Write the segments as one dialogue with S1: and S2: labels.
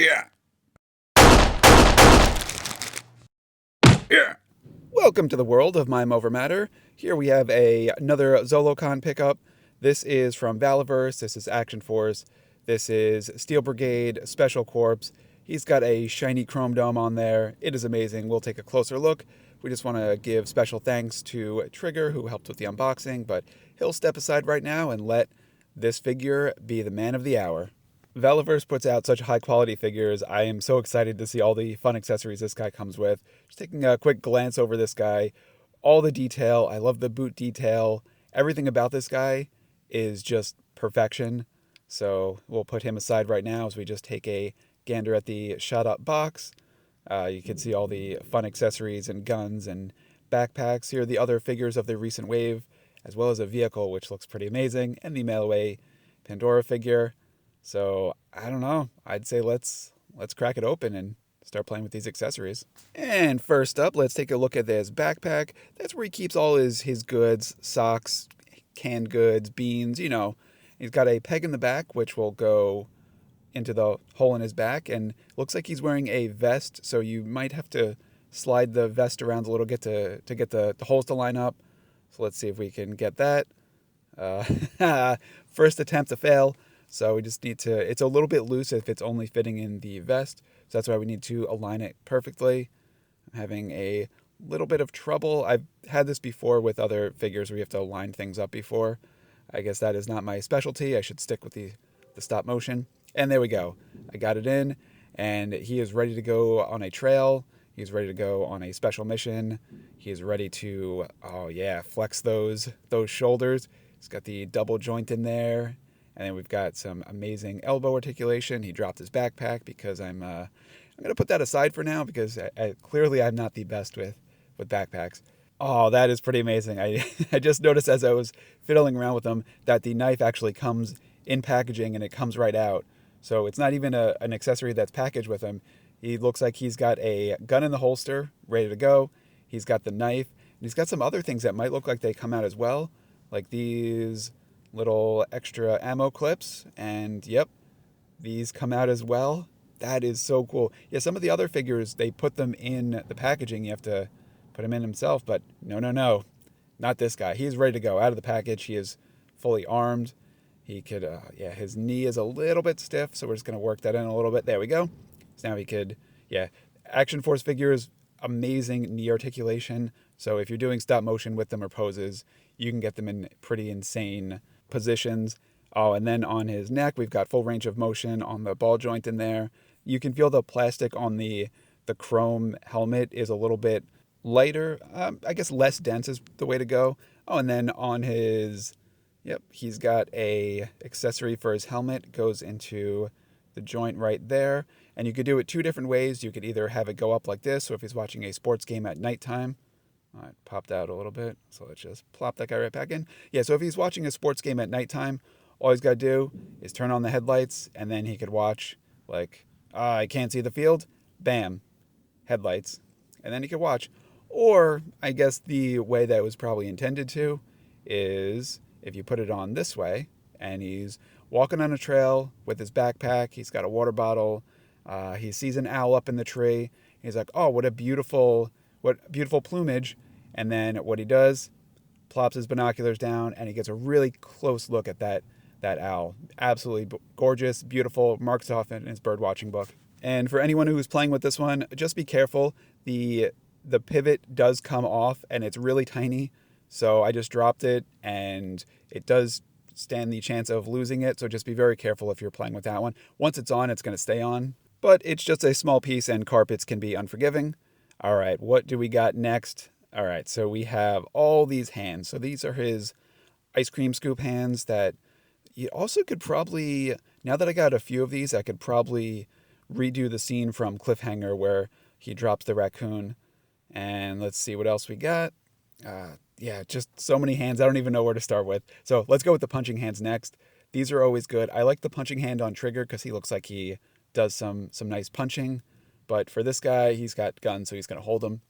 S1: Yeah. Yeah. Welcome to the world of Mime Over Matter. Here we have another Zolocon pickup. This is from Valaverse. This is Action Force. This is Steel Brigade Special Corps. He's got a shiny chrome dome on there. It is amazing. We'll take a closer look. We just want to give special thanks to Trigger, who helped with the unboxing, but he'll step aside right now and let this figure be the man of the hour. Valaverse puts out such high quality figures. I am so excited to see all the fun accessories this guy comes with. Just taking a quick glance over this guy, all the detail. I love the boot detail. Everything about this guy is just perfection. So we'll put him aside right now as we just take a gander at the shot up box. You can see all the fun accessories and guns and backpacks. Here are the other figures of the recent wave, as well as a vehicle, which looks pretty amazing, and the mail away Pandora figure. So I don't know. I'd say let's crack it open and start playing with these accessories. And first up, let's take a look at this backpack. That's where he keeps all his goods, socks, canned goods, beans, you know. He's got a peg in the back, which will go into the hole in his back, and looks like he's wearing a vest, so you might have to slide the vest around a little to get the holes to line up. So let's see if we can get that. First attempt to fail. So we just need to, it's a little bit loose if it's only fitting in the vest. So that's why we need to align it perfectly. I'm having a little bit of trouble. I've had this before with other figures where you have to line things up before. I guess that is not my specialty. I should stick with the stop motion. And there we go. I got it in, and he is ready to go on a trail. He's ready to go on a special mission. He is ready to, oh yeah, flex those shoulders. He's got the double joint in there. And then we've got some amazing elbow articulation. He dropped his backpack because I'm going to put that aside for now because clearly I'm not the best with backpacks. Oh, that is pretty amazing. I just noticed as I was fiddling around with them that the knife actually comes in packaging and it comes right out. So it's not even an accessory that's packaged with him. He looks like he's got a gun in the holster, ready to go. He's got the knife. And he's got some other things that might look like they come out as well, like these little extra ammo clips. And yep, these come out as well. That is so cool. Yeah, some of the other figures, they put them in the packaging. You have to put him in himself, but no. Not this guy. He's ready to go out of the package. He is fully armed. He could, his knee is a little bit stiff, so we're just going to work that in a little bit. There we go. So now he could, Action Force figures, amazing knee articulation. So if you're doing stop motion with them or poses, you can get them in pretty insane positions. Oh, and then on his neck, we've got full range of motion on the ball joint in there. You can feel the plastic on the chrome helmet is a little bit lighter. I guess less dense is the way to go. Oh, and then on his... Yep, he's got a accessory for his helmet. It goes into the joint right there. And you could do it two different ways. You could either have it go up like this, so if he's watching a sports game at nighttime, it popped out a little bit, so let's just plop that guy right back in. Yeah, so if he's watching a sports game at nighttime, all he's got to do is turn on the headlights, and then he could watch, like, I can't see the field, bam, headlights, and then he could watch. Or, I guess the way that was probably intended to is... if you put it on this way, and he's walking on a trail with his backpack, he's got a water bottle, he sees an owl up in the tree, he's like, oh, what beautiful plumage, and then what he does, plops his binoculars down, and he gets a really close look at that owl. Absolutely gorgeous, beautiful, marks off in his bird watching book. And for anyone who's playing with this one, just be careful. The pivot does come off, and it's really tiny. So I just dropped it, and it does stand the chance of losing it. So just be very careful if you're playing with that one. Once it's on, it's going to stay on. But it's just a small piece, and carpets can be unforgiving. All right, what do we got next? All right, so we have all these hands. So these are his ice cream scoop hands that you also could probably... now that I got a few of these, I could probably redo the scene from Cliffhanger where he drops the raccoon. And let's see what else we got. Just so many hands. I don't even know where to start with. So let's go with the punching hands next. These are always good. I like the punching hand on Trigger because he looks like he does some nice punching. But for this guy, he's got guns, so he's going to hold them.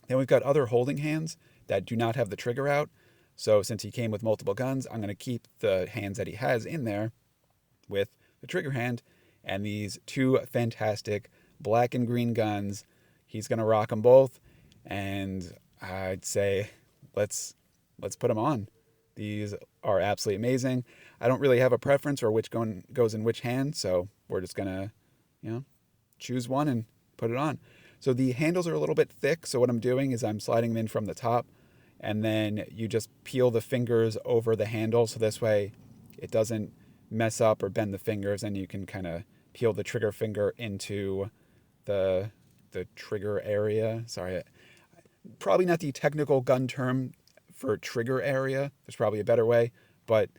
S1: Then we've got other holding hands that do not have the trigger out. So since he came with multiple guns, I'm going to keep the hands that he has in there with the trigger hand. and these two fantastic black and green guns. He's going to rock them both, and I'd say let's put them on. These are absolutely amazing. I don't really have a preference or which goes in which hand, so we're just going to, choose one and put it on. So the handles are a little bit thick, so what I'm doing is I'm sliding them in from the top, and then you just peel the fingers over the handle, so this way it doesn't mess up or bend the fingers, and you can kind of peel the trigger finger into the trigger area. Sorry, probably not the technical gun term for trigger area. There's probably a better way, but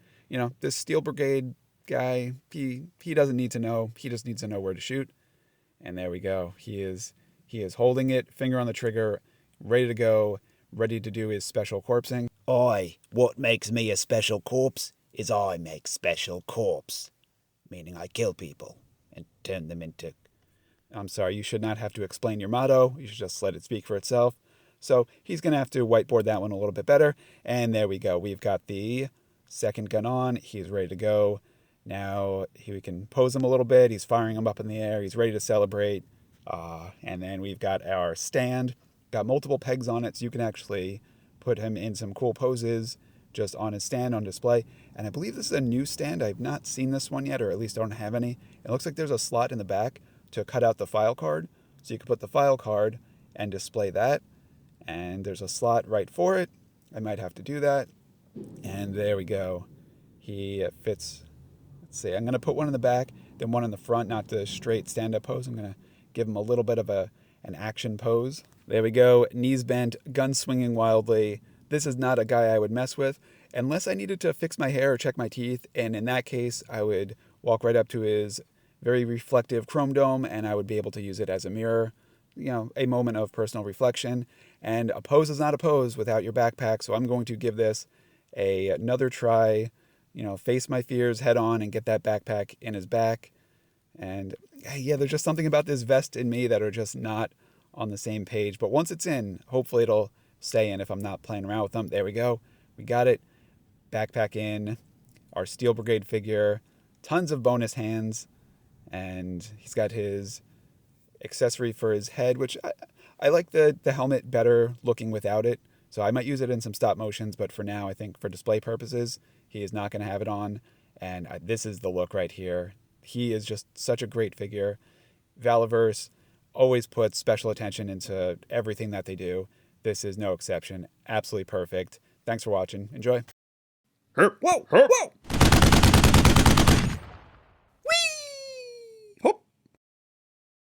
S1: this Steel Brigade guy, he doesn't need to know. He just needs to know where to shoot. And there we go. He is holding it, finger on the trigger, ready to go, ready to do his special corpsing.
S2: What makes me a special corpse is I make special corpse, meaning I kill people and turn them into...
S1: I'm sorry, you should not have to explain your motto. You should just let it speak for itself. So he's going to have to whiteboard that one a little bit better. And there we go. We've got the second gun on. He's ready to go. Now we can pose him a little bit. He's firing him up in the air. He's ready to celebrate. And then we've got our stand. Got multiple pegs on it, so you can actually put him in some cool poses just on his stand on display. And I believe this is a new stand. I've not seen this one yet, or at least I don't have any. It looks like there's a slot in the back to cut out the file card. So you can put the file card and display that. And there's a slot right for it. I might have to do that. And there we go. He fits. Let's see. I'm going to put one in the back, then one in the front, not the straight stand-up pose. I'm going to give him a little bit of an action pose. There we go. Knees bent, gun swinging wildly. This is not a guy I would mess with unless I needed to fix my hair or check my teeth. And in that case, I would walk right up to his very reflective chrome dome, and I would be able to use it as a mirror. A moment of personal reflection. And a pose is not a pose without your backpack, so I'm going to give this another try, face my fears head on and get that backpack in his back. And yeah, there's just something about this vest in me that are just not on the same page. But once it's in, hopefully it'll stay in if I'm not playing around with them. There we go. We got it. Backpack in. Our Steel Brigade figure. Tons of bonus hands. And he's got his accessory for his head, which I like the helmet better looking without it. So I might use it in some stop motions, but for now, I think for display purposes, he is not going to have it on. And this is the look right here. He is just such a great figure. Valaverse always puts special attention into everything that they do. This is no exception. Absolutely perfect. Thanks for watching. Enjoy.
S2: Whoa!